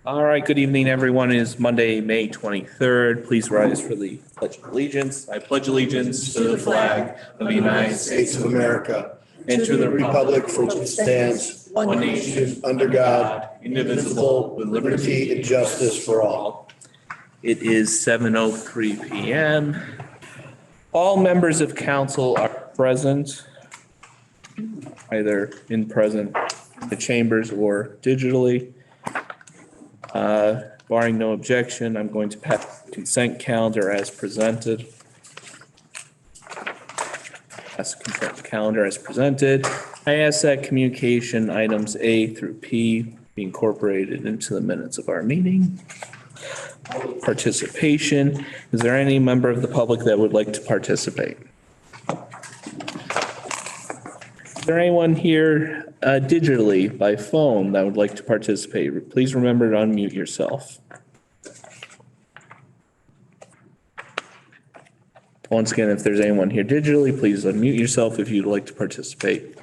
All right, good evening, everyone. It is Monday, May 23rd. Please rise for the Pledge of Allegiance. I pledge allegiance to the flag of the United States of America and to the republic for which it stands, one nation, under God, indivisible, with liberty and justice for all. It is 7:03 p.m. All members of council are present, either in the chambers or digitally. Barring no objection, I'm going to pass the consent calendar as presented. Consent calendar as presented. I ask that communication items A through P be incorporated into the minutes of our meeting. Participation. Is there any member of the public that would like to participate? Is there anyone here digitally by phone that would like to participate? Please remember to unmute yourself. Once again, if there's anyone here digitally, please unmute yourself if you'd like to participate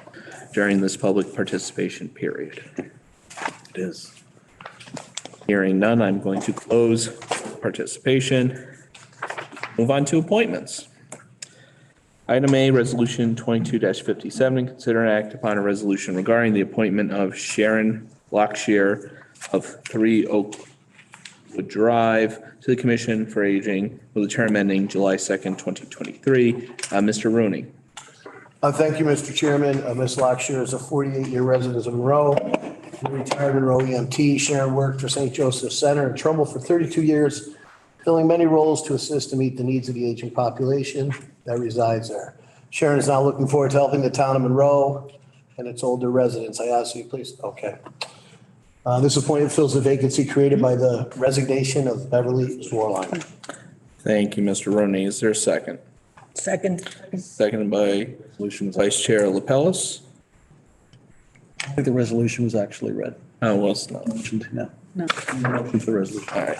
during this public participation period. It is. Hearing none, I'm going to close participation. Move on to appointments. Item A, Resolution 22-57, consider and act upon a resolution regarding the appointment of Sharon Lockshire of 3 Oakwood Drive to the Commission for Aging with a term ending July 2nd, 2023. Mr. Rooney. Thank you, Mr. Chairman. Ms. Lockshire is a 48-year resident of Monroe, retired Monroe EMT. Sharon worked for St. Joseph Center in Trumbull for 32 years, filling many roles to assist and meet the needs of the aging population that resides there. Sharon is now looking forward to helping the town of Monroe and its older residents. I ask you, please. Okay. This appointment fills the vacancy created by the resignation of Beverly Swarline. Thank you, Mr. Rooney. Is there a second? Second. Seconded by Resolution Vice Chair LaPellis. I think the resolution was actually read. Oh, well, it's not. No. Motion for the resolution. All right.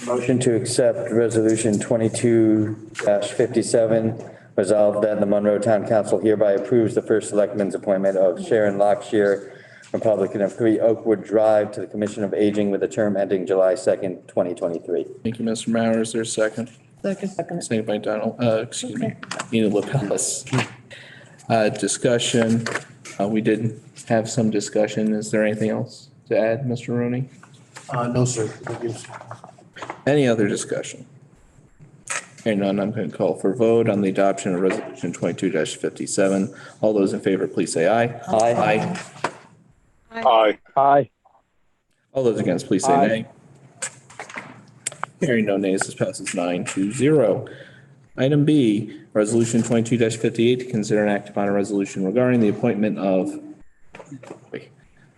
Motion to accept Resolution 22-57, resolved that the Monroe Town Council hereby approves the first selectman's appointment of Sharon Lockshire, Republican of 3 Oakwood Drive, to the Commission of Aging with a term ending July 2nd, 2023. Thank you, Mr. Mauer. Is there a second? Second. Seconded by Nina LaPellis. Discussion. We did have some discussion. Is there anything else to add, Mr. Rooney? No, sir. Thank you. Any other discussion? Hearing none, I'm going to call for vote on the adoption of Resolution 22-57. All those in favor, please say aye. Aye. Aye. Aye. All those against, please say nay. Hearing no nays, this passes 9-0. Item B, Resolution 22-58, to consider and act upon a resolution regarding the appointment of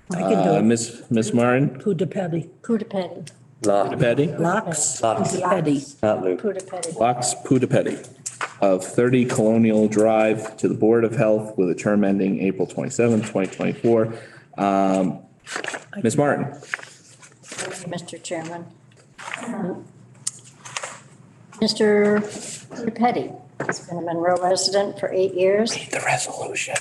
Ms. Martin Pudapedi. Pudapedi, Locks. Pudapedi. Not Luke. Locks Pudapedi of 30 Colonial Drive to the Board of Health with a term ending April 27th, 2024. Ms. Martin. Mr. Chairman. Mr. Petty has been a Monroe resident for 8 years. Read the resolution.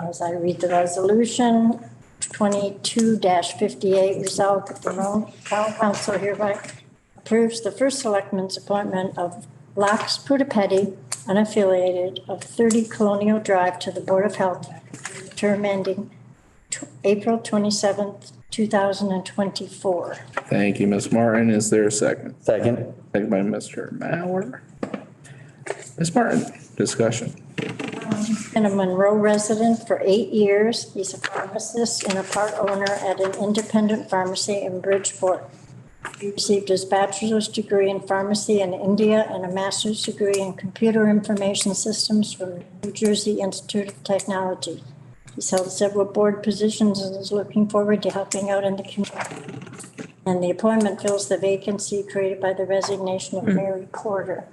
As I read the resolution, 22-58, resolved that the Monroe Town Council hereby approves the first selectman's appointment of Lax Pudapedi, unaffiliated, of 30 Colonial Drive to the Board of Health, term ending April 27th, 2024. Thank you, Ms. Martin. Is there a second? Second. Second by Mr. Mauer. Ms. Martin, discussion. Been a Monroe resident for 8 years. He's a pharmacist and a part owner at an independent pharmacy in Bridgeport. He received his bachelor's degree in pharmacy in India and a master's degree in computer information systems from New Jersey Institute of Technology. He's held several board positions and is looking forward to helping out in the community. And the appointment fills the vacancy created by the resignation of Mary Porter.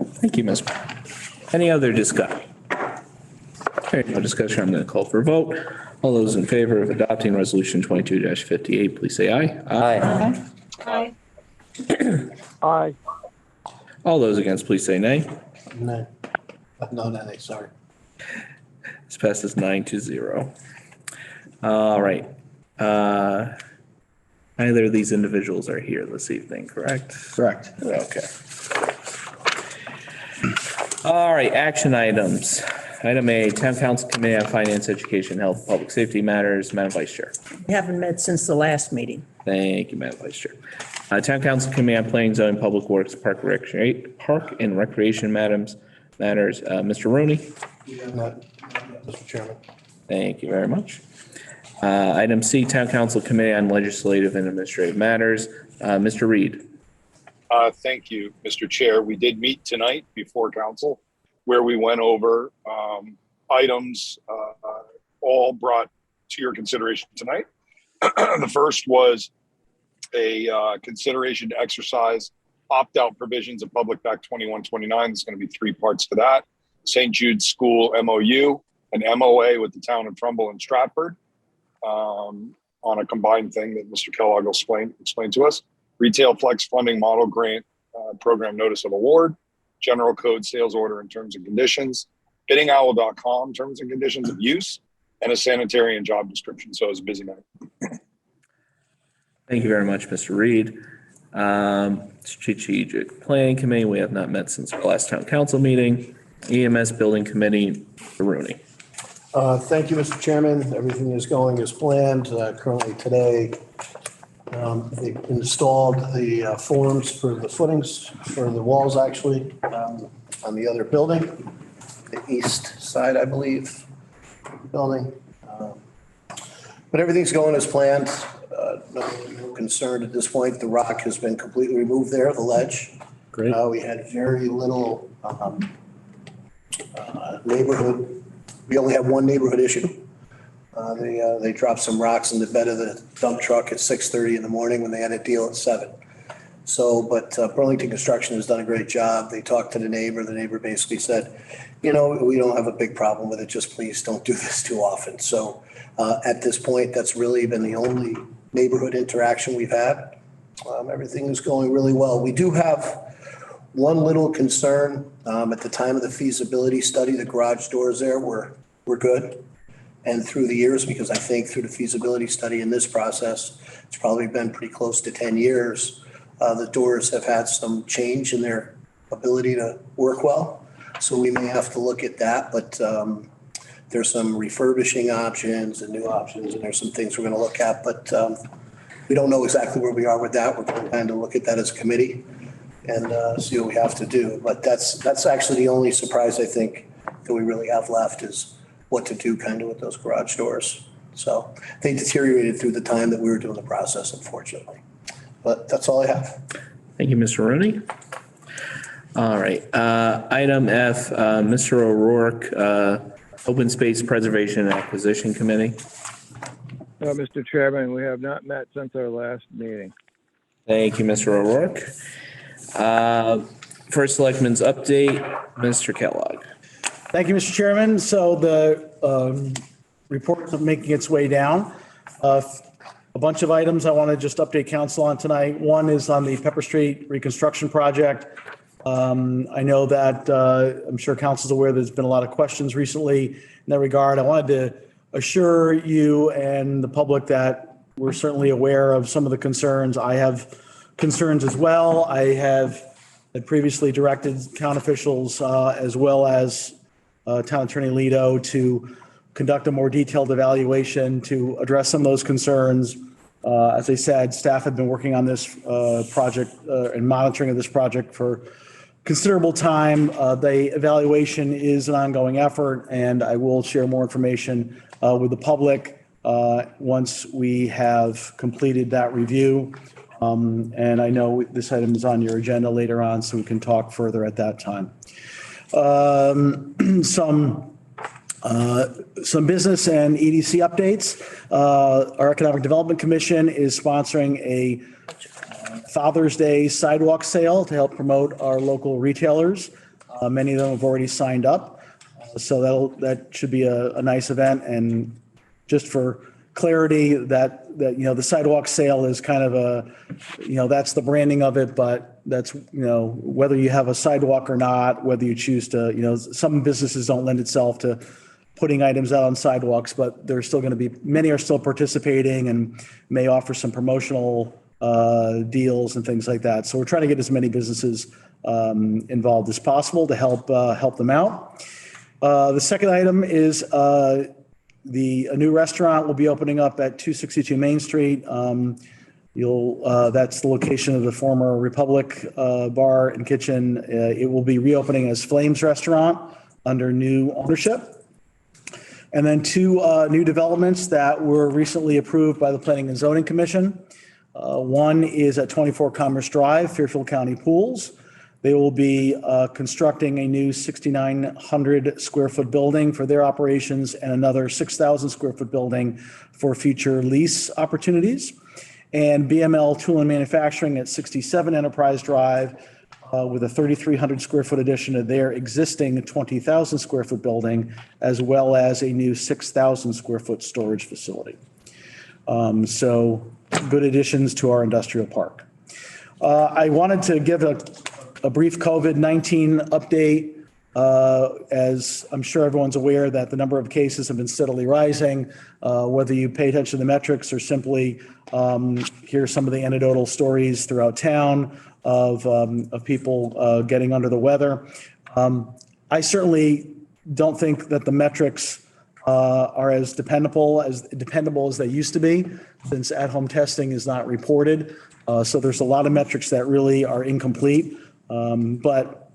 Thank you, Ms. Martin. Any other discussion? Hearing no discussion, I'm going to call for a vote. All those in favor of adopting Resolution 22-58, please say aye. Aye. Aye. Aye. All those against, please say nay. No, sorry. This passes 9-0. All right. Neither of these individuals are here this evening, correct? Correct. Okay. All right, action items. Item A, Town Council Committee on Finance, Education, Health, Public Safety Matters. Madam Vice Chair. We haven't met since the last meeting. Thank you, Madam Vice Chair. Town Council Committee on Planning, Zoning, Public Works, Park and Recreation matters. Mr. Rooney. Mr. Chairman. Thank you very much. Item C, Town Council Committee on Legislative and Administrative Matters. Mr. Reed. Thank you, Mr. Chair. We did meet tonight before council where we went over items all brought to your consideration tonight. The first was a consideration to exercise opt-out provisions of Public Act 2129. There's going to be 3 parts to that. St. Jude's School MOU, an MOA with the town of Trumbull and Stratford on a combined thing that Mr. Kellogg will explain to us. Retail Flex Funding Model Grant Program Notice of Award, General Code Sales Order and Terms and Conditions, biddingowl.com Terms and Conditions of Use, and a sanitary and job description. So it's a busy night. Thank you very much, Mr. Reed. Strategic Planning Committee, we have not met since our last town council meeting. EMS Building Committee, Mr. Rooney. Thank you, Mr. Chairman. Everything is going as planned. Currently today, they installed the forms for the footings, for the walls actually, on the other building, the east side, I believe, building. But everything's going as planned. No concern at this point. The rock has been completely removed there, the ledge. Great. We had very little neighborhood. We only have one neighborhood issue. They dropped some rocks in the bed of the dump truck at 6:30 in the morning when they had a deal at 7. So, but Burlington Construction has done a great job. They talked to the neighbor. The neighbor basically said, you know, we don't have a big problem with it. Just please don't do this too often. So at this point, that's really been the only neighborhood interaction we've had. Everything is going really well. We do have one little concern. At the time of the feasibility study, the garage doors there were good. And through the years, because I think through the feasibility study in this process, it's probably been pretty close to 10 years, the doors have had some change in their ability to work well. So we may have to look at that, but there's some refurbishing options and new options, and there's some things we're going to look at, but we don't know exactly where we are with that. We're going to kind of look at that as a committee and see what we have to do. But that's actually the only surprise I think that we really have left is what to do kind of with those garage doors. So they deteriorated through the time that we were doing the process, unfortunately. But that's all I have. Thank you, Mr. Rooney. All right, item F, Mr. O'Rourke, Open Space Preservation and Acquisition Committee. Mr. Chairman, we have not met since our last meeting. Thank you, Mr. O'Rourke. First Selectman's update, Mr. Kellogg. Thank you, Mr. Chairman. So the report is making its way down. A bunch of items I want to just update council on tonight. One is on the Pepper Street reconstruction project. I know that I'm sure council's aware there's been a lot of questions recently in that regard. I wanted to assure you and the public that we're certainly aware of some of the concerns. I have concerns as well. I had previously directed town officials as well as Town Attorney Lito to conduct a more detailed evaluation to address some of those concerns. As I said, staff have been working on this project and monitoring of this project for considerable time. The evaluation is an ongoing effort, and I will share more information with the public once we have completed that review. And I know this item is on your agenda later on, so we can talk further at that time. Some business and EDC updates. Our Economic Development Commission is sponsoring a Father's Day sidewalk sale to help promote our local retailers. Many of them have already signed up. So that should be a nice event. And just for clarity, that you know, the sidewalk sale is kind of that's the branding of it, but that's, whether you have a sidewalk or not, whether you choose to, some businesses don't lend itself to putting items out on sidewalks, but there's still going to be, many are still participating and may offer some promotional deals and things like that. So we're trying to get as many businesses involved as possible to help them out. The second item is a new restaurant will be opening up at 262 Main Street. That's the location of the former Republic Bar and Kitchen. It will be reopening as Flames Restaurant under new ownership. And then two new developments that were recently approved by the Planning and Zoning Commission. One is at 24 Commerce Drive, Fairfield County Pools. They will be constructing a new 6,900 square foot building for their operations and another 6,000 square foot building for future lease opportunities. And BML Tool and Manufacturing at 67 Enterprise Drive with a 3,300 square foot addition to their existing 20,000 square foot building, as well as a new 6,000 square foot storage facility. So good additions to our industrial park. I wanted to give a brief COVID-19 update. As I'm sure everyone's aware that the number of cases have been steadily rising, whether you pay attention to the metrics or simply hear some of the anecdotal stories throughout town of people getting under the weather. I certainly don't think that the metrics are as dependable as they used to be, since at-home testing is not reported. So there's a lot of metrics that really are incomplete. But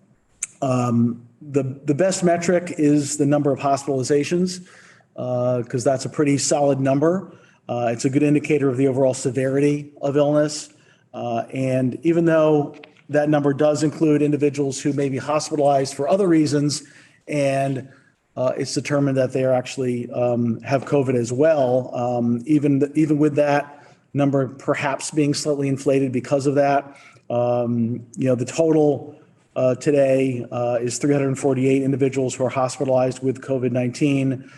the best metric is the number of hospitalizations, because that's a pretty solid number. It's a good indicator of the overall severity of illness. And even though that number does include individuals who may be hospitalized for other reasons, and it's determined that they are actually have COVID as well, even with that number perhaps being slightly inflated because of that, the total today is 348 individuals who are hospitalized with COVID-19.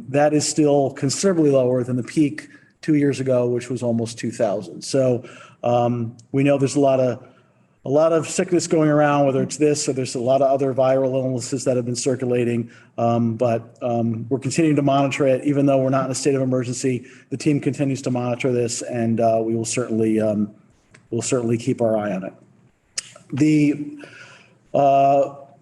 That is still considerably lower than the peak 2 years ago, which was almost 2,000. So we know there's a lot of sickness going around, whether it's this or there's a lot of other viral illnesses that have been circulating. But we're continuing to monitor it, even though we're not in a state of emergency. The team continues to monitor this, and we will certainly keep our eye on it. The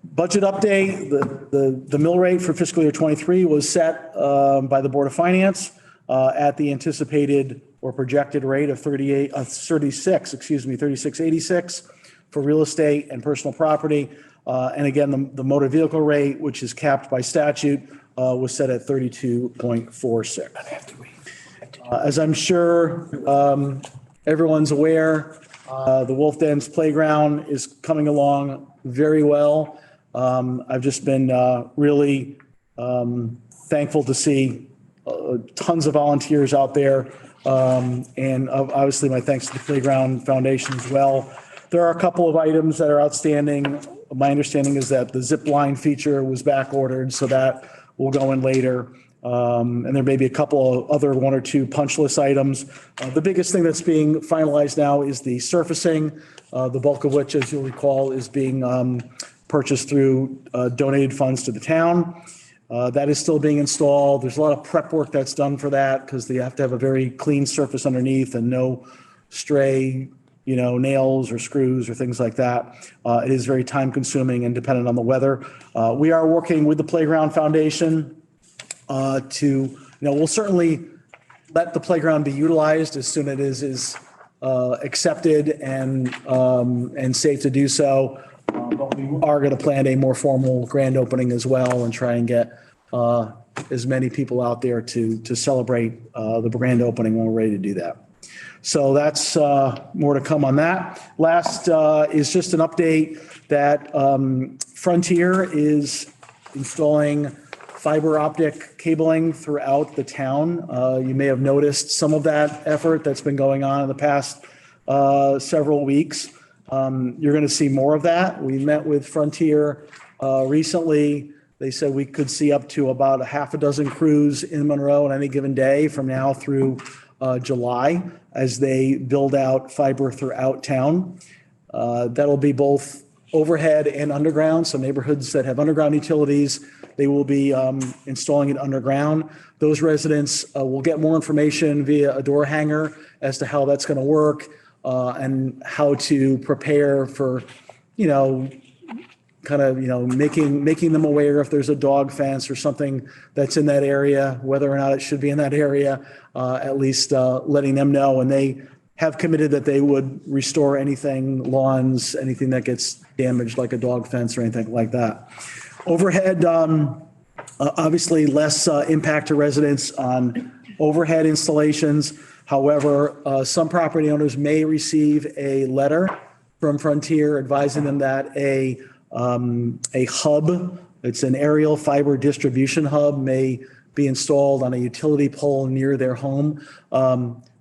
budget update, the mill rate for fiscal year 23 was set by the Board of Finance at the anticipated or projected rate of 3686 for real estate and personal property. And again, the motor vehicle rate, which is capped by statute, was set at 32.46. As I'm sure everyone's aware, the Wolf Dens Playground is coming along very well. I've just been really thankful to see tons of volunteers out there. And obviously my thanks to the Playground Foundation as well. There are a couple of items that are outstanding. My understanding is that the zip line feature was back ordered, so that will go in later. And there may be a couple of other one or two punch list items. The biggest thing that's being finalized now is the surfacing, the bulk of which, as you'll recall, is being purchased through donated funds to the town. That is still being installed. There's a lot of prep work that's done for that because they have to have a very clean surface underneath and no stray, nails or screws or things like that. It is very time consuming and dependent on the weather. We are working with the Playground Foundation we'll certainly let the playground be utilized as soon as it is accepted and safe to do so. But we are going to plan a more formal grand opening as well and try and get as many people out there to celebrate the grand opening when we're ready to do that. So that's more to come on that. Last is just an update that Frontier is installing fiber optic cabling throughout the town. You may have noticed some of that effort that's been going on in the past several weeks. You're going to see more of that. We met with Frontier recently. They said we could see up to about a half a dozen crews in Monroe on any given day from now through July as they build out fiber throughout town. That'll be both overhead and underground. So neighborhoods that have underground utilities, they will be installing it underground. Those residents will get more information via a door hanger as to how that's going to work and how to prepare for, kind of, making them aware if there's a dog fence or something that's in that area, whether or not it should be in that area, at least letting them know. And they have committed that they would restore anything, lawns, anything that gets damaged, like a dog fence or anything like that. Overhead, obviously less impact to residents on overhead installations. However, some property owners may receive a letter from Frontier advising them that a hub, it's an aerial fiber distribution hub, may be installed on a utility pole near their home.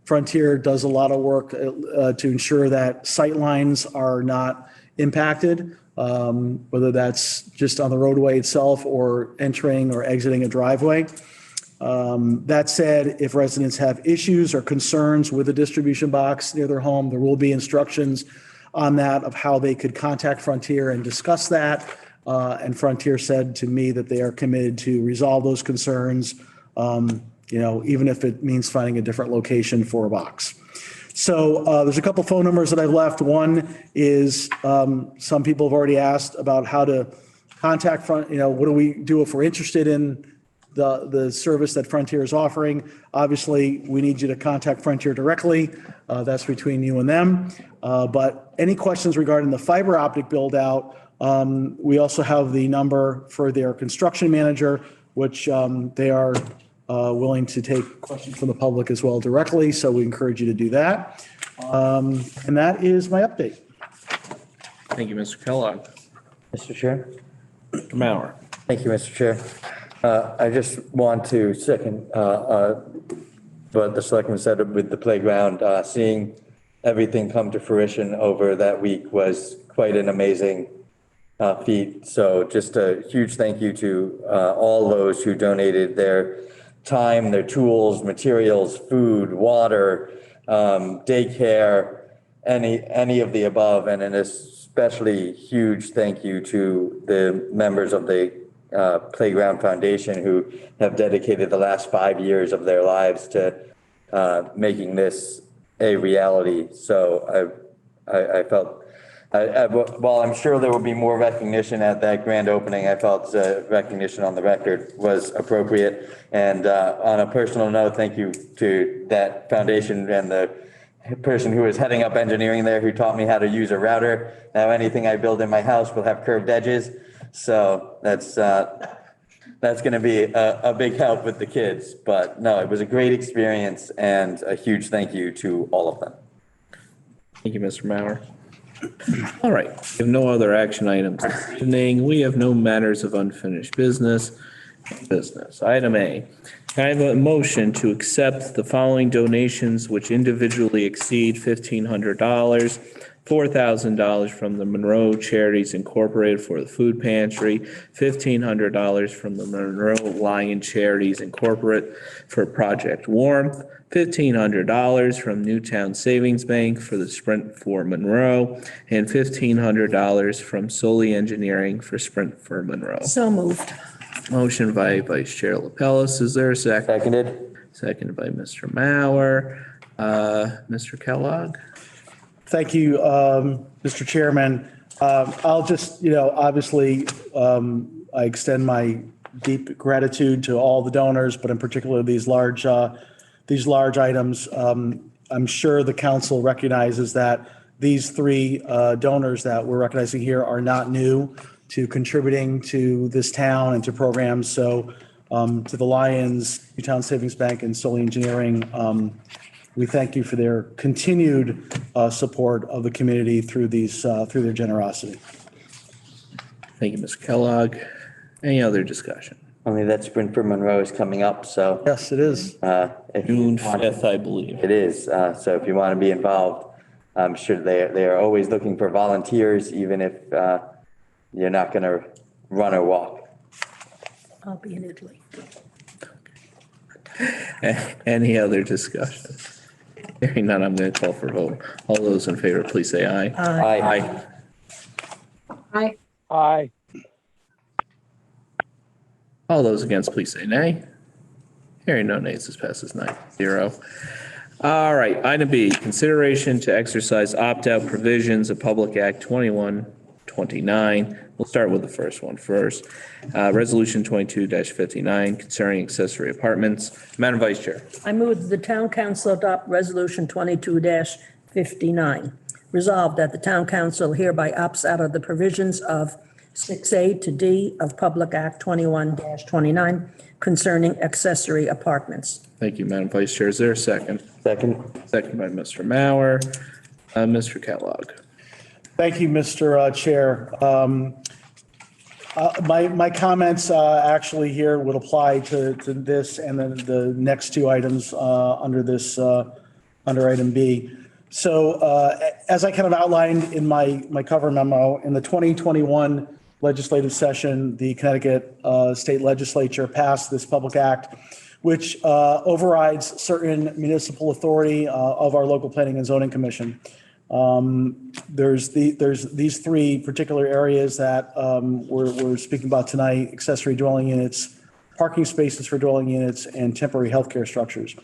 Frontier does a lot of work to ensure that sight lines are not impacted, whether that's just on the roadway itself or entering or exiting a driveway. That said, if residents have issues or concerns with a distribution box near their home, there will be instructions on that of how they could contact Frontier and discuss that. And Frontier said to me that they are committed to resolve those concerns, even if it means finding a different location for a box. So there's a couple phone numbers that I've left. One is some people have already asked about how to contact what do we do if we're interested in the service that Frontier is offering. Obviously, we need you to contact Frontier directly. That's between you and them. But any questions regarding the fiber optic build out, we also have the number for their construction manager, which they are willing to take questions from the public as well directly. So we encourage you to do that. And that is my update. Thank you, Mr. Kellogg. Mr. Chair? Mr. Mauer. Thank you, Mr. Chair. I just want to second what the selectman said with the playground. Seeing everything come to fruition over that week was quite an amazing feat. So just a huge thank you to all those who donated their time, their tools, materials, food, water, daycare, any of the above. And an especially huge thank you to the members of the Playground Foundation who have dedicated the last 5 years of their lives to making this a reality. So I felt, while I'm sure there will be more recognition at that grand opening, I felt recognition on the record was appropriate. And on a personal note, thank you to that foundation and the person who is heading up engineering there who taught me how to use a router. Now anything I build in my house will have curved edges. So that's going to be a big help with the kids. But no, it was a great experience and a huge thank you to all of them. Thank you, Mr. Mauer. All right, we have no other action items. We have no matters of unfinished business. Item A, can I have a motion to accept the following donations which individually exceed $1,500? $4,000 from the Monroe Charities Incorporated for the food pantry, $1,500 from the Monroe Lion Charities Incorporated for Project Warmth, $1,500 from Newtown Savings Bank for the Sprint for Monroe, and $1,500 from Solely Engineering for Sprint for Monroe. So moved. Motion by Vice Chair LaPellis. Is there a second? Seconded. Seconded by Mr. Mauer. Mr. Kellogg? Thank you, Mr. Chairman. I'll just, obviously, I extend my deep gratitude to all the donors, but in particular these large items. I'm sure the council recognizes that these three donors that we're recognizing here are not new to contributing to this town and to programs. So to the Lions, Newtown Savings Bank, and Solely Engineering, we thank you for their continued support of the community through their generosity. Thank you, Mr. Kellogg. Any other discussion? Only that Sprint for Monroe is coming up, so. Yes, it is. If you June want- 5th, I believe. It is, so if you want to be involved, I'm sure they are always looking for volunteers, even if you're not going to run or walk. I'll be in Italy. Any other discussion? Hearing none, I'm going to call for a vote. All those in favor, please say aye. Aye. Aye. Aye. All those against, please say nay. Hearing no nays, this passes 9-0. All right, item B, consideration to exercise opt-out provisions of Public Act 2129. We'll start with the first one first. Resolution 22-59 concerning accessory apartments. Madam Vice Chair. I move that the town council adopt resolution 22-59. Resolved that the town council hereby opts out of the provisions of 6A to D of Public Act 21-29 concerning accessory apartments. Thank you, Madam Vice Chair. Is there a second? Second. Second by Mr. Mauer. Mr. Kellogg. Thank you, Mr. Chair. My comments actually here would apply to this and then the next two items under this, under item B. So as I kind of outlined in my cover memo, in the 2021 legislative session, the Connecticut State Legislature passed this public act, which overrides certain municipal authority of our local planning and zoning commission. There's these three particular areas that we're speaking about tonight: accessory dwelling units, parking spaces for dwelling units, and temporary healthcare structures.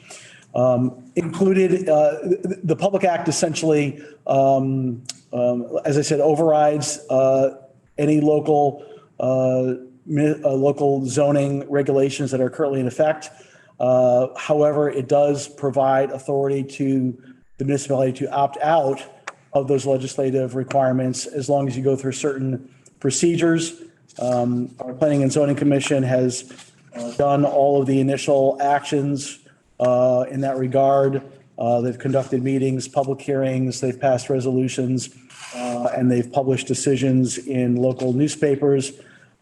Included, the public act essentially, as I said, overrides any local zoning regulations that are currently in effect. However, it does provide authority to the municipality to opt out of those legislative requirements as long as you go through certain procedures. Our Planning and Zoning Commission has done all of the initial actions in that regard. They've conducted meetings, public hearings, they've passed resolutions, and they've published decisions in local newspapers.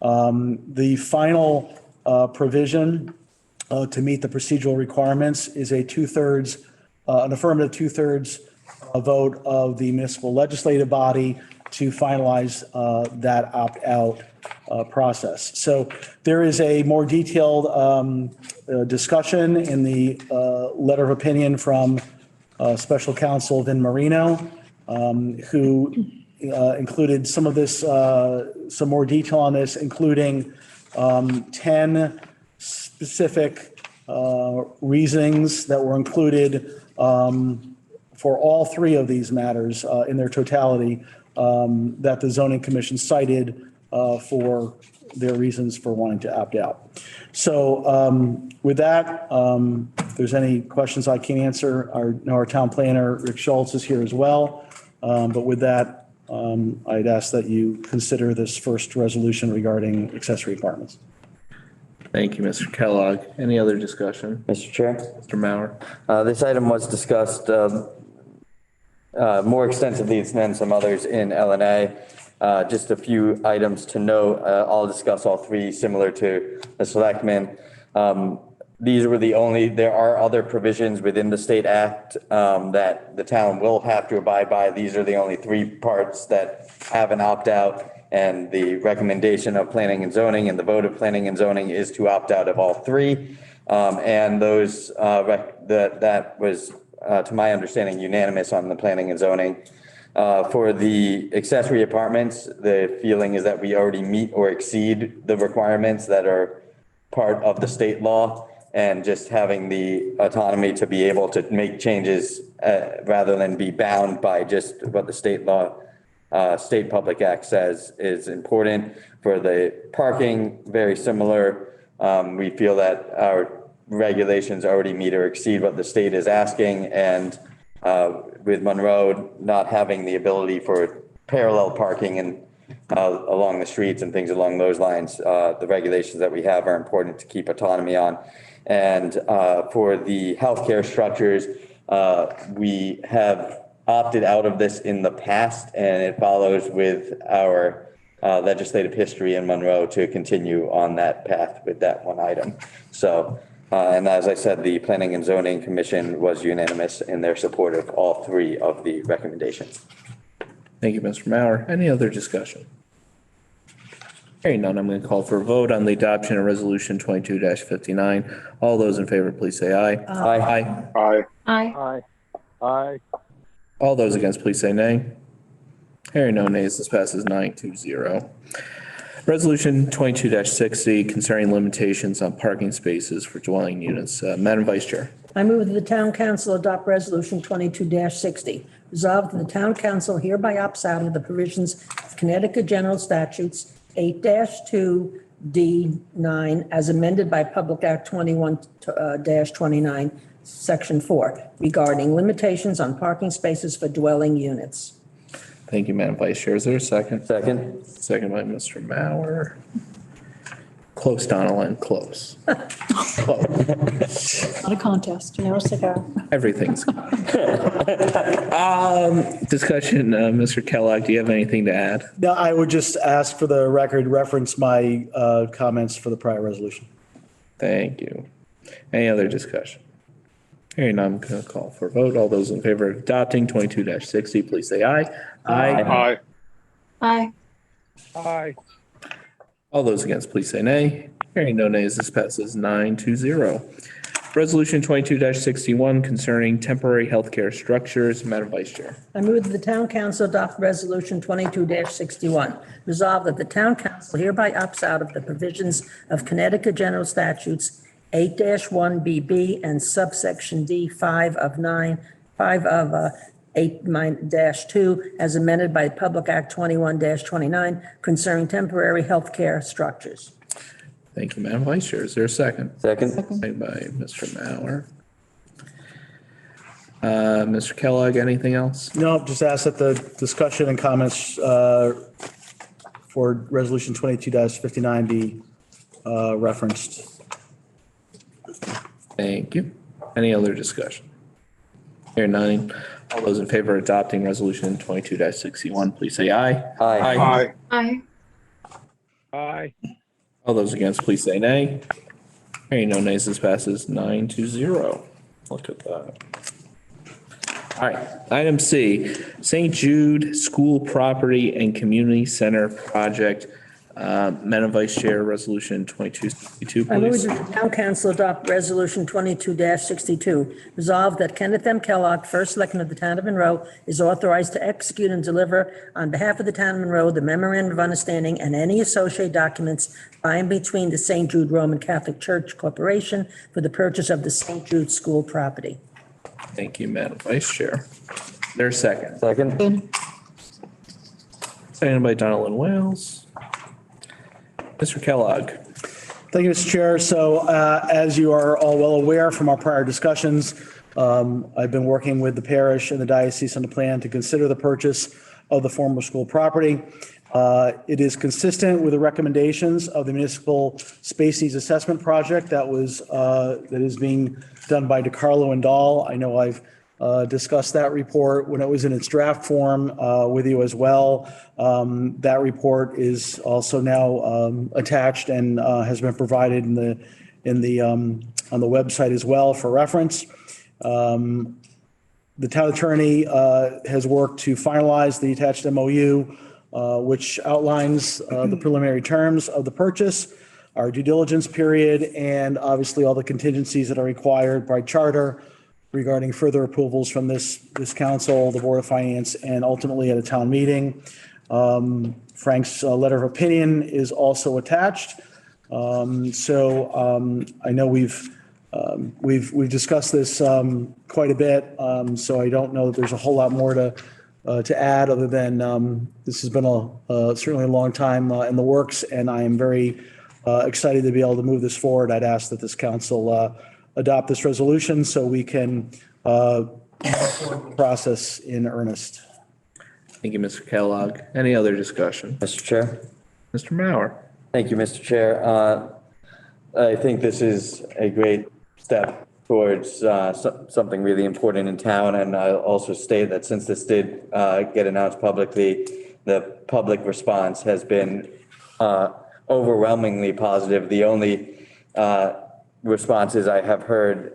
The final provision to meet the procedural requirements is a an affirmative two-thirds vote of the municipal legislative body to finalize that opt-out process. So there is a more detailed discussion in the letter of opinion from Special Counsel Vin Marino, who included some of this, some more detail on this, including 10 specific reasonings that were included for all three of these matters in their totality that the zoning commission cited for their reasons for wanting to opt out. So with that, if there's any questions I can answer, our town planner, Rick Schultz, is here as well. But with that, I'd ask that you consider this first resolution regarding accessory apartments. Thank you, Mr. Kellogg. Any other discussion? Mr. Chair. Mr. Mauer. This item was discussed more extensively than some others in LNA. Just a few items to note. I'll discuss all three similar to the selectmen. These were there are other provisions within the state act that the town will have to abide by. These are the only three parts that have an opt-out, and the recommendation of planning and zoning and the vote of planning and zoning is to opt out of all three. And those, that was, to my understanding, unanimous on the planning and zoning. For the accessory apartments, the feeling is that we already meet or exceed the requirements that are part of the state law, and just having the autonomy to be able to make changes rather than be bound by just what the state law, state public act says is important. For the parking, very similar. We feel that our regulations already meet or exceed what the state is asking, and with Monroe not having the ability for parallel parking and along the streets and things along those lines, the regulations that we have are important to keep autonomy on. And for the healthcare structures, we have opted out of this in the past, and it follows with our legislative history in Monroe to continue on that path with that one item. So, and as I said, the Planning and Zoning Commission was unanimous in their support of all three of the recommendations. Thank you, Mr. Mauer. Any other discussion? Hearing none, I'm going to call for a vote on the adoption of resolution 22-59. All those in favor, please say aye. Aye. Aye. Aye. Aye. Aye. All those against, please say nay. Hearing no nays, this passes 9-0. Resolution 22-60 concerning limitations on parking spaces for dwelling units. Madam Vice Chair. I move that the town council adopt resolution 22-60. Resolved that the town council hereby opts out of the provisions of Connecticut General Statutes 8-2D9 as amended by Public Act 21-29, Section 4, regarding limitations on parking spaces for dwelling units. Thank you, Madam Vice Chair. Is there a second? Second. Second by Mr. Mauer. Close, Donaldin, close. Close. Not a contest. No cigar. Everything's. Discussion, Mr. Kellogg, do you have anything to add? No, I would just ask for the record, reference my comments for the prior resolution. Thank you. Any other discussion? Hearing none, I'm going to call for a vote. All those in favor of adopting 22-60, please say aye. Aye. Aye. Aye. All those against, please say nay. Hearing no nays, this passes 9-0. Resolution 22-61 concerning temporary healthcare structures. Madam Vice Chair. I move that the town council adopt resolution 22-61. Resolved that the town council hereby opts out of the provisions of Connecticut General Statutes 8-1BB and subsection D 5 of 8-2 as amended by Public Act 21-29 concerning temporary health care structures. Thank you, Madam Vice Chair. Is there a second? Second. Second by Mr. Mauer. Mr. Kellogg, anything else? No, just ask that the discussion and comments for resolution 22-59 be referenced. Thank you. Any other discussion? Hearing none. All those in favor of adopting resolution 22-61, please say aye. Aye. Aye. Aye. All those against, please say nay. Hearing no nays, this passes 9-0. Look at that. All right, item C, St. Jude School Property and Community Center Project. Madam Vice Chair, Resolution 2262, I move please. that the town council adopt resolution 22-62. Resolved that Kenneth M. Kellogg, first selectman of the town of Monroe, is authorized to execute and deliver on behalf of the town of Monroe the memorandum of understanding and any associated documents by and between the St. Jude Roman Catholic Church Corporation for the purchase of the St. Jude School property. Thank you, Madam Vice Chair. There's second. Second. Seconded by Donaldin Wales. Mr. Kellogg. Thank you, Mr. Chair. So as you are all well aware from our prior discussions, I've been working with the parish and the diocese on the plan to consider the purchase of the former school property. It is consistent with the recommendations of the municipal space needs assessment project that is being done by DiCarlo and Dahl. I know I've discussed that report when it was in its draft form with you as well. That report is also now attached and has been provided on the website as well for reference. The town attorney has worked to finalize the attached MOU, which outlines the preliminary terms of the purchase, our due diligence period, and obviously all the contingencies that are required by charter regarding further approvals from this council, the Board of Finance, and ultimately at a town meeting. Frank's letter of opinion is also attached. So I know we've discussed this quite a bit, so I don't know that there's a whole lot more to add other than this has been certainly a long time in the works, and I am very excited to be able to move this forward. I'd ask that this council adopt this resolution so we can process in earnest. Thank you, Mr. Kellogg. Any other discussion? Mr. Chair. Mr. Mauer. Thank you, Mr. Chair. I think this is a great step towards something really important in town. And I'll also state that since this did get announced publicly, the public response has been overwhelmingly positive. The only responses I have heard,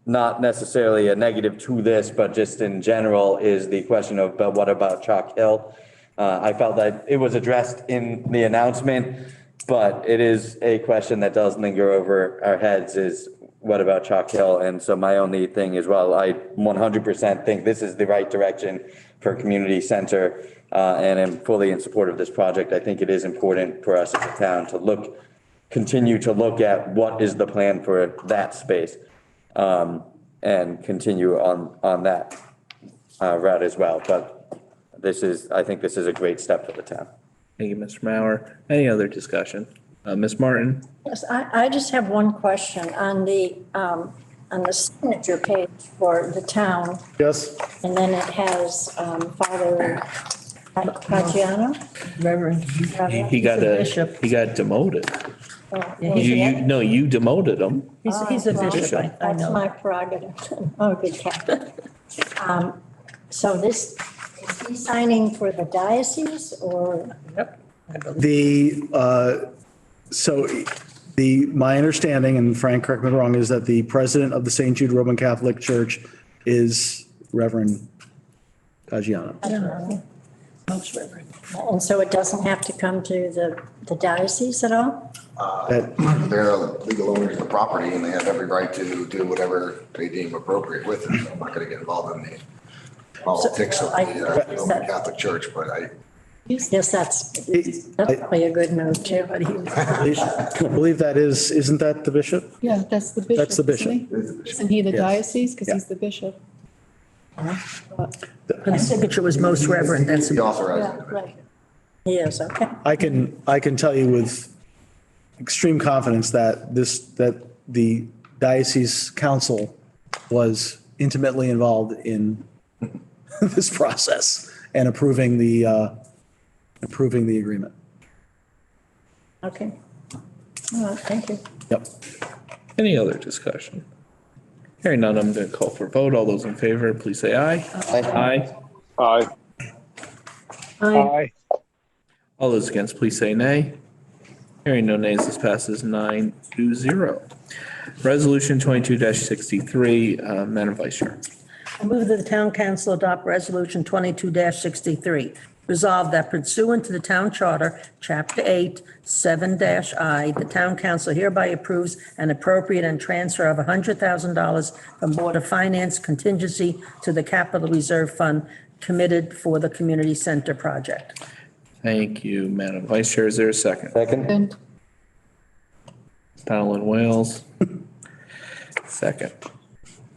not necessarily a negative to this, but just in general, is the question of, but what about Chalk Hill? I felt that it was addressed in the announcement, but it is a question that does linger over our heads, is what about Chalk Hill? And so my only thing is, well, I 100% think this is the right direction for a community center, and am fully in support of this project. I think it is important for us as a town to continue to look at what is the plan for that space, and continue on that route as well. But I think this is a great step for the town. Thank you, Mr. Mauer. Any other discussion? Ms. Martin? Yes, I just have one question on the signature page for the town, Yes? and then it has Father Caggiano. Reverend. He got bishop. he got demoted. Yeah, he's- No, you demoted him. He's a bishop, I That's know. my prerogative. Oh, good catch. So this, is he signing for the diocese or? Yep, I believe. My understanding, and Frank, correct me if I'm wrong, is that the president of the St. Jude Roman Catholic Church is Reverend Caggiano. Most reverend. And so it doesn't have to come to the diocese at all? They're legal owners of the property and they have every right to do whatever they deem appropriate with it. So I'm not going to get involved in the politics of the Roman Catholic Church, but Yes, that's probably a good move too. But he was, I believe that isn't that the bishop? Yeah, that's the bishop. That's the bishop. Isn't he? Isn't he the Yes. diocese? Because Yeah. he's the bishop. the signature was most reverend, that's. he authorized Yeah, it. right. Yes, okay. I can tell you with extreme confidence that the diocese council was intimately involved in this process and approving the agreement. Okay. All right, thank you. Yep. Any other discussion? Hearing none, I'm going to call for a vote. All those in favor, please say aye. Aye. Aye. Aye. All those against, please say nay. Hearing no nays, this passes 9-0. Resolution 22-63, Madam Vice Chair. I move that the town council adopt resolution 22-63. Resolved that pursuant to the town charter, chapter 8, 7-I, the town council hereby approves an appropriate and transfer of $100,000 from Board of Finance contingency to the capital reserve fund committed for the community center project. Thank you, Madam Vice Chair. Is there a second? Second? And Donald Wales. Second.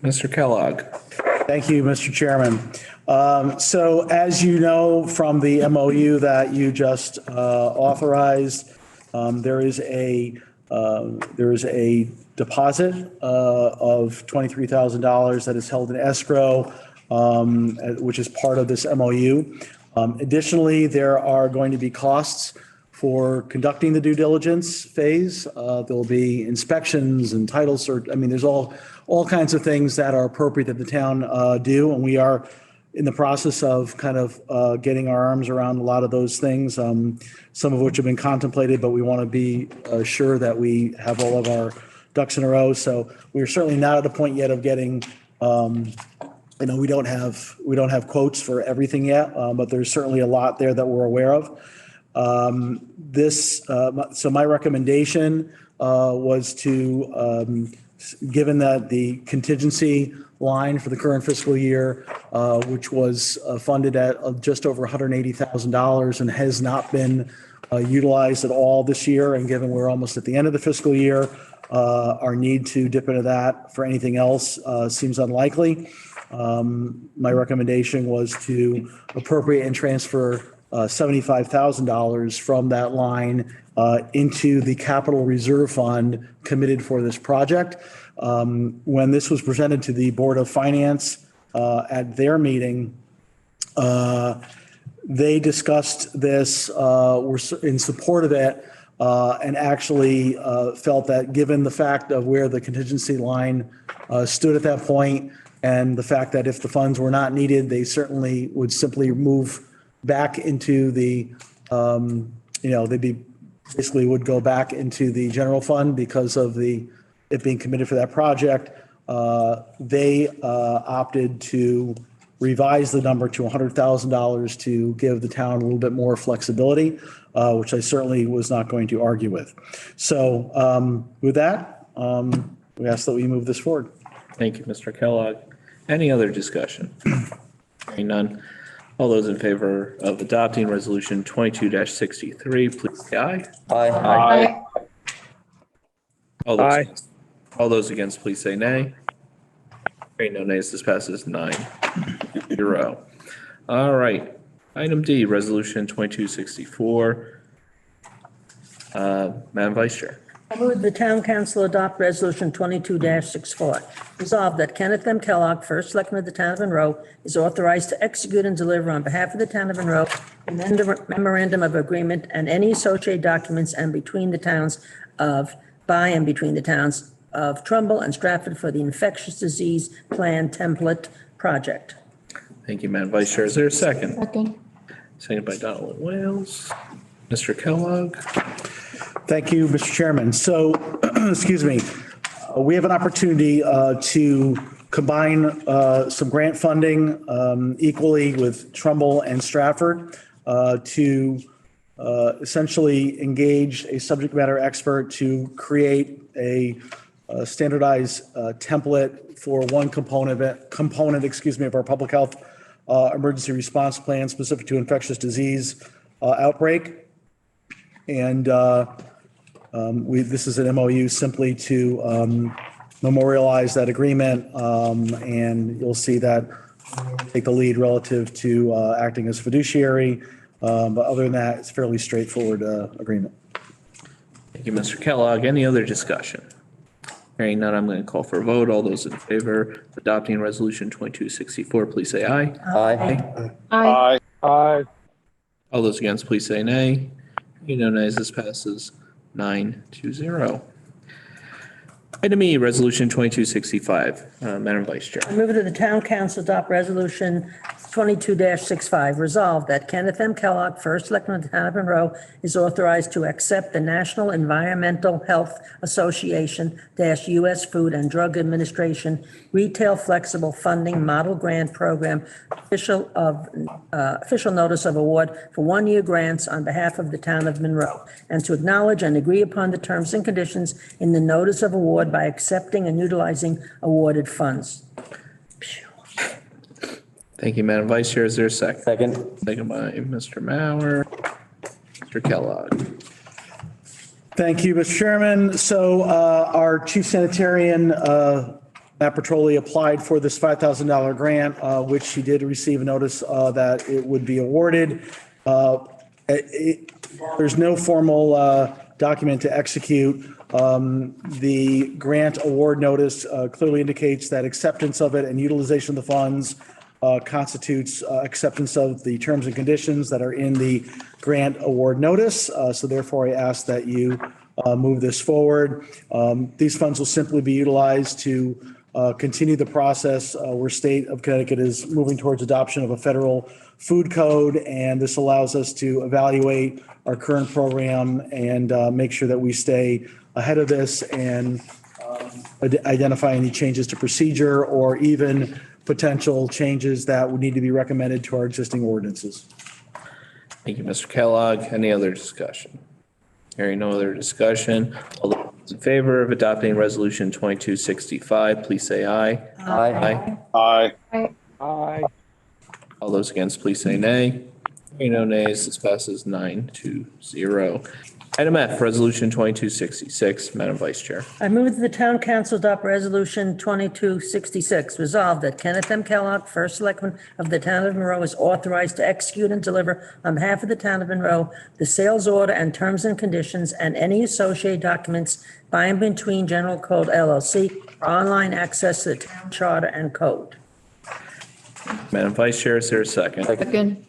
Mr. Kellogg. Thank you, Mr. Chairman. So as you know from the MOU that you just authorized, there is a deposit of $23,000 that is held in escrow, which is part of this MOU. Additionally, there are going to be costs for conducting the due diligence phase. There'll be inspections and title search. I mean, there's all kinds of things that are appropriate that the town do, and we are in the process of kind of getting our arms around a lot of those things, some of which have been contemplated, but we want to be sure that we have all of our ducks in a row. So we're certainly not at a point yet of getting, we don't have quotes for everything yet, but there's certainly a lot there that we're aware of. So my recommendation was to, given that the contingency line for the current fiscal year, which was funded at just over $180,000 and has not been utilized at all this year, and given we're almost at the end of the fiscal year, our need to dip into that for anything else seems unlikely. My recommendation was to appropriate and transfer $75,000 from that line into the capital reserve fund committed for this project. When this was presented to the Board of Finance at their meeting, they discussed this, were in support of it, and actually felt that given the fact of where the contingency line stood at that point, and the fact that if the funds were not needed, they certainly would simply move back into the, basically would go back into the general fund because of it being committed for that project. They opted to revise the number to $100,000 to give the town a little bit more flexibility, which I certainly was not going to argue with. So with that, we ask that we move this forward. Thank you, Mr. Kellogg. Any other discussion? Hearing none. All those in favor of adopting resolution 22-63, please say aye. Aye. Aye. All those, Aye. all those against, please say nay. Hearing no nays, this passes 9-0. All right. Item D, resolution 2264. Madam Vice Chair. I move the town council adopt resolution 22-64. Resolved that Kenneth M. Kellogg, first selectman of the town of Monroe, is authorized to execute and deliver on behalf of the town of Monroe a memorandum of agreement and any associated documents and between the towns of, by and between the towns of Trumbull and Stratford for the infectious disease plan template project. Thank you, Madam Vice Chair. Is there a second? Second. Seconded by Donald Wales. Mr. Kellogg. Thank you, Mr. Chairman. So, excuse me, we have an opportunity to combine some grant funding equally with Trumbull and Stratford to essentially engage a subject matter expert to create a standardized template for one component, of our public health emergency response plan specific to infectious disease outbreak. And this is an MOU simply to memorialize that agreement. And you'll see that take the lead relative to acting as fiduciary. But other than that, it's fairly straightforward agreement. Thank you, Mr. Kellogg. Any other discussion? Hearing none, I'm going to call for a vote. All those in favor of adopting resolution 2264, please say aye. Aye. Aye. Aye. All those against, please say nay. Hearing no nays, this passes 9-0. Item E, resolution 2265. Madam Vice Chair. I move that the town council adopt resolution 22-65. Resolved that Kenneth M. Kellogg, first selectman of the town of Monroe, is authorized to accept the National Environmental Health Association US Food and Drug Administration Retail Flexible Funding Model Grant Program official notice of award for one-year grants on behalf of the town of Monroe, and to acknowledge and agree upon the terms and conditions in the notice of award by accepting and utilizing awarded funds. Thank you, Madam Vice Chair. Is there a second? Second. Second by Mr. Mauer. Mr. Kellogg. Thank you, Mr. Chairman. So our chief sanitarian, Matt Petroli, applied for this $5,000 grant, which he did receive a notice that it would be awarded. There's no formal document to execute. The grant award notice clearly indicates that acceptance of it and utilization of the funds constitutes acceptance of the terms and conditions that are in the grant award notice. So therefore, I ask that you move this forward. These funds will simply be utilized to continue the process where state of Connecticut is moving towards adoption of a federal food code. And this allows us to evaluate our current program and make sure that we stay ahead of this and identify any changes to procedure or even potential changes that would need to be recommended to our existing ordinances. Thank you, Mr. Kellogg. Any other discussion? Hearing no other discussion, all those in favor of adopting resolution 2265, please say aye. Aye. Aye. Aye. All those against, please say nay. Hearing no nays, this passes 9-0. Item F, resolution 2266. Madam Vice Chair. I move that the town council adopt resolution 2266. Resolved that Kenneth M. Kellogg, first selectman of the town of Monroe, is authorized to execute and deliver on behalf of the town of Monroe the sales order and terms and conditions and any associated documents by and between General Code LLC for online access to the town charter and code. Madam Vice Chair, is there a second? Second.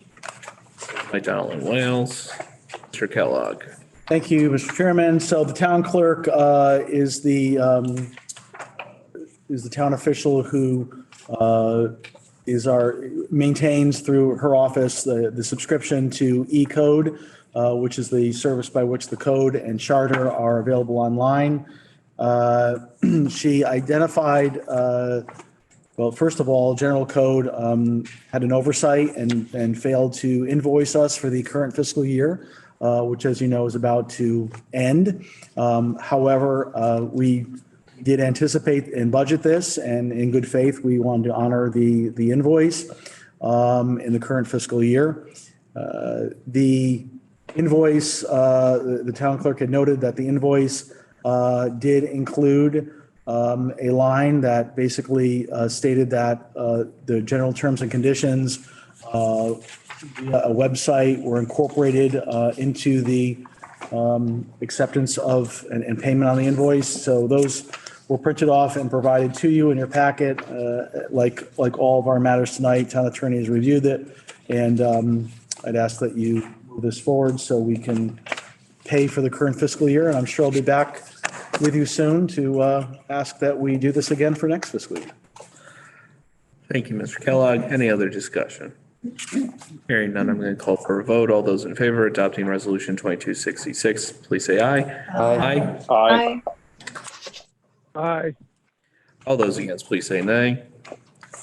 By Donald Wales. Mr. Kellogg. Thank you, Mr. Chairman. So the town clerk is the town official who maintains through her office the subscription to E-Code, which is the service by which the code and charter are available online. She identified, well, first of all, General Code had an oversight and failed to invoice us for the current fiscal year, which, as you know, is about to end. However, we did anticipate and budget this, and in good faith, we wanted to honor the invoice in the current fiscal year. The invoice, the town clerk had noted that the invoice did include a line that basically stated that the general terms and conditions via a website were incorporated into the acceptance of and payment on the invoice. So those were printed off and provided to you in your packet. Like all of our matters tonight, town attorney has reviewed it. And I'd ask that you move this forward so we can pay for the current fiscal year. And I'm sure I'll be back with you soon to ask that we do this again for next fiscal year. Thank you, Mr. Kellogg. Any other discussion? Hearing none, I'm going to call for a vote. All those in favor of adopting resolution 2266, please say aye. Aye. Aye. Aye. All those against, please say nay.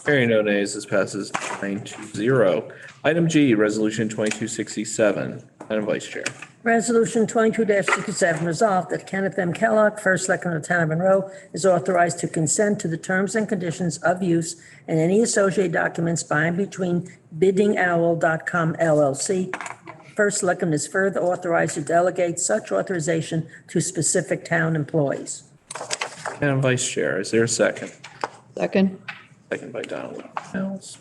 Hearing no nays, this passes 9-0. Item G, resolution 2267. Madam Vice Chair. Resolution 22-67, resolved that Kenneth M. Kellogg, first selectman of the town of Monroe, is authorized to consent to the terms and conditions of use and any associated documents by and between biddingowl.com LLC. First selectman is further authorized to delegate such authorization to specific town employees. Madam Vice Chair, is there a second? Second. Second by Donald Mills.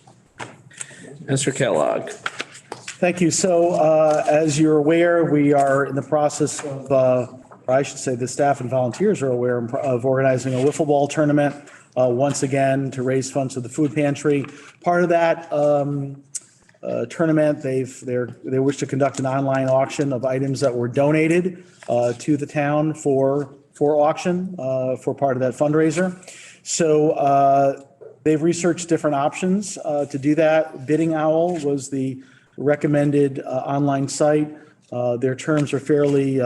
Mr. Kellogg. Thank you. So as you're aware, we are in the process of, or I should say the staff and volunteers are aware of organizing a wiffle ball tournament once again to raise funds for the food pantry. Part of that tournament, they wish to conduct an online auction of items that were donated to the town for auction for part of that fundraiser. So they've researched different options to do that. Bidding Owl was the recommended online site. Their terms are fairly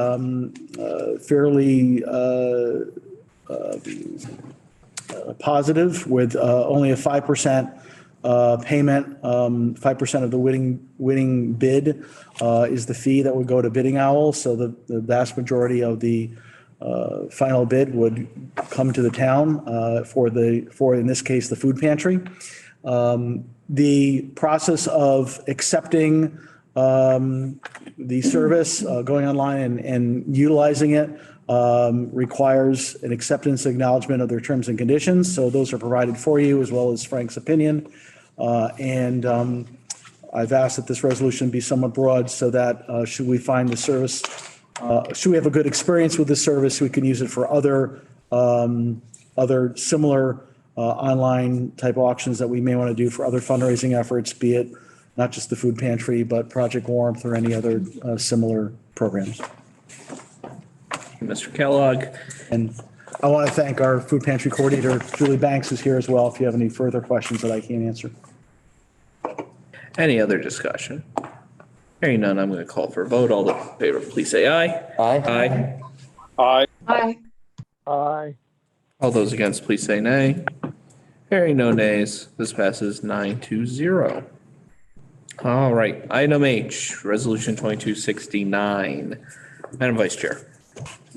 positive, with only a 5% payment. 5% of the winning bid is the fee that would go to Bidding Owl. So the vast majority of the final bid would come to the town for in this case the food pantry. The process of accepting the service, going online and utilizing it, requires an acceptance acknowledgement of their terms and conditions. So those are provided for you, as well as Frank's opinion. And I've asked that this resolution be somewhat broad so that should we find the service, should we have a good experience with this service, we can use it for other similar online type auctions that we may want to do for other fundraising efforts, be it not just the food pantry, but Project Warmth or any other similar programs. Mr. Kellogg. And I want to thank our food pantry coordinator, Julie Banks, is here as well, if you have any further questions that I can't answer. Any other discussion? Hearing none, I'm going to call for a vote. All those in favor, please say aye. Aye. Aye. Aye. Aye. All those against, please say nay. Hearing no nays, this passes 9-0. All right, item H, resolution 2269. Madam Vice Chair.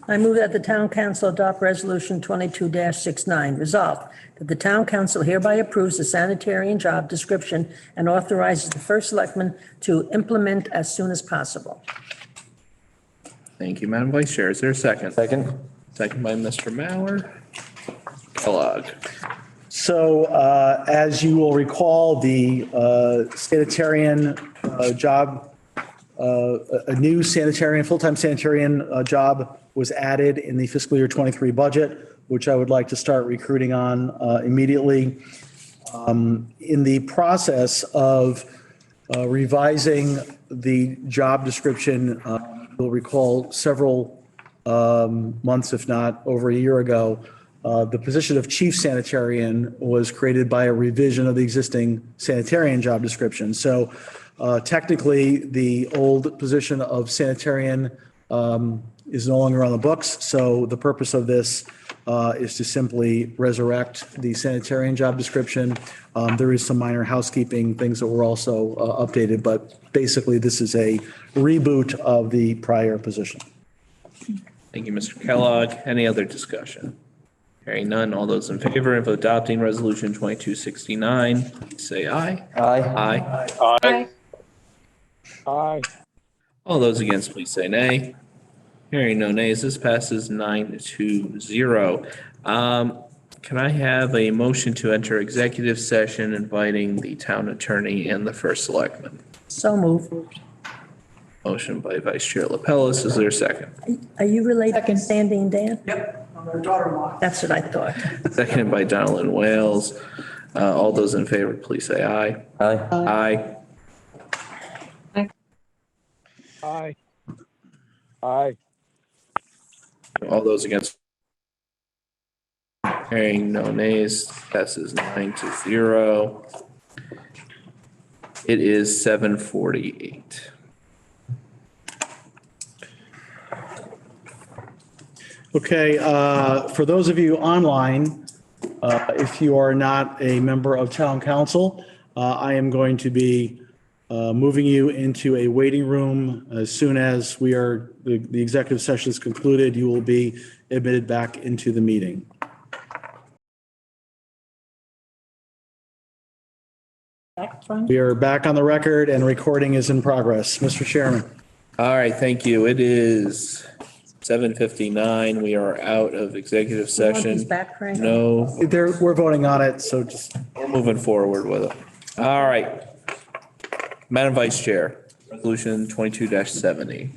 I move that the town council adopt resolution 22-69. Resolved that the town council hereby approves the sanitary and job description and authorizes the first selectman to implement as soon as possible. Thank you, Madam Vice Chair. Is there a second? Second. Second by Mr. Mauer. Kellogg. So as you will recall, the sanitarian job, a new sanitarian, full-time sanitarian job was added in the fiscal year 23 budget, which I would like to start recruiting on immediately. In the process of revising the job description, you'll recall several months, if not over a year ago, the position of chief sanitarian was created by a revision of the existing sanitarian job description. So technically, the old position of sanitarian is no longer on the books. So the purpose of this is to simply resurrect the sanitarian job description. There is some minor housekeeping things that were also updated, but basically this is a reboot of the prior position. Thank you, Mr. Kellogg. Any other discussion? Hearing none, all those in favor of adopting resolution 2269, please say aye. Aye. Aye. Aye. Aye. All those against, please say nay. Hearing no nays, this passes 9-0. Can I have a motion to enter executive session inviting the town attorney and the first selectman? So moved. Motion by Vice Chair Lapellis. Is there a second? Are you related to Sandy and Dan? Yep, I'm their daughter-in-law. That's what I thought. Seconded by Donaldin Wales. All those in favor, please say aye. Aye. Aye. Aye. Aye. All those against? Hearing no nays, passes 9-0. It is 7:48. Okay, for those of you online, if you are not a member of town council, I am going to be moving you into a waiting room. As soon as the executive session is concluded, you will be admitted back into the meeting. We are back on the record and recording is in progress. Mr. Chairman. All right, thank you. It is 7:59. We are out of executive You want these session. back, Frank? No, We're voting on it, so just. we're moving forward with it. All right. Madam Vice Chair, resolution 22-70.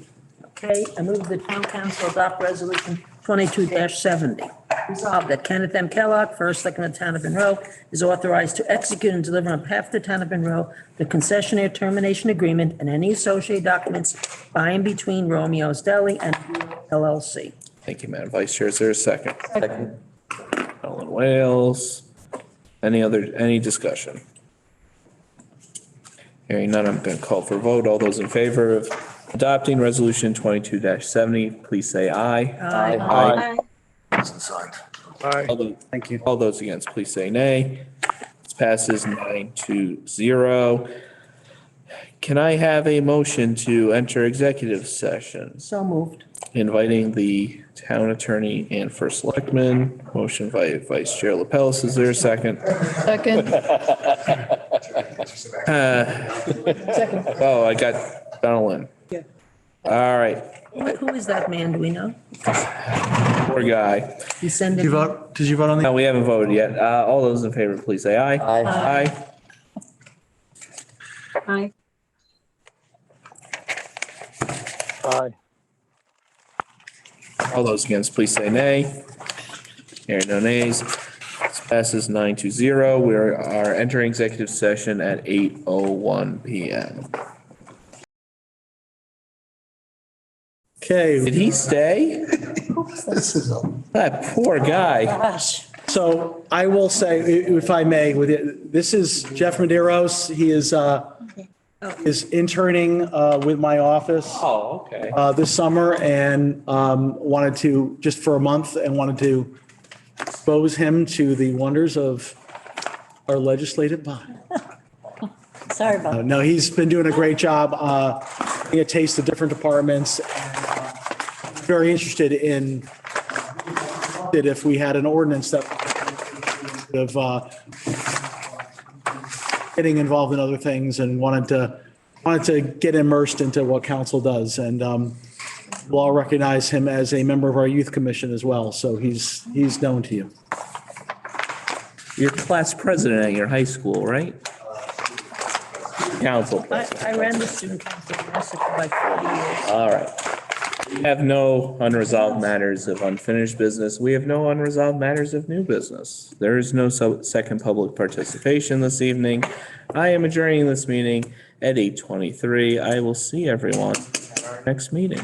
Okay, I move the town council adopt resolution 22-70. Resolved that Kenneth M. Kellogg, first second of the town of Monroe, is authorized to execute and deliver on behalf of the town of Monroe the concessionaire termination agreement and any associated documents by and between Romeo's Deli and LLC. Thank you, Madam Vice Chair. Is there a second? Second. Ellen Wales. Any discussion? Hearing none, I'm going to call for a vote. All those in favor of adopting resolution 22-70, please say aye. Aye. Hasn't signed. Aye. Thank you. All those against, please say nay. This passes 9-0. Can I have a motion to enter executive session? So moved. Inviting the town attorney and first selectman. Motion by Vice Chair Lapellis. Is there a second? Second. Oh, I got Donaldin. Yeah. All right, Who is that man? Do we know? poor guy. You send Did you him? vote? Did you vote on the? No, we haven't voted yet. All those in favor, please say aye. Aye. Aye. Aye. Aye. All those against, please say nay. Hearing no nays. This passes 9-0. We are entering executive session at 8:01 PM. Okay. Did he stay? This is a. That poor guy. Gosh. So I will say, if I may, this is Jeff Medeiros. He is interning with my office Oh, okay. this summer and wanted to, just for a month, and wanted to expose him to the wonders of our legislative body. Sorry about that. No, he's been doing a great job, getting a taste of different departments. Very interested in if we had an ordinance that of getting involved in other things, and wanted to get immersed into what council does. And we'll all recognize him as a member of our youth commission as well. So he's known to you. You're class president at your high school, right? Council I president. ran the student council in Essex for like 40 years. All right. We have no unresolved matters of unfinished business. We have no unresolved matters of new business. There is no second public participation this evening. I am adjourning this meeting at 8:23. I will see everyone at our next meeting.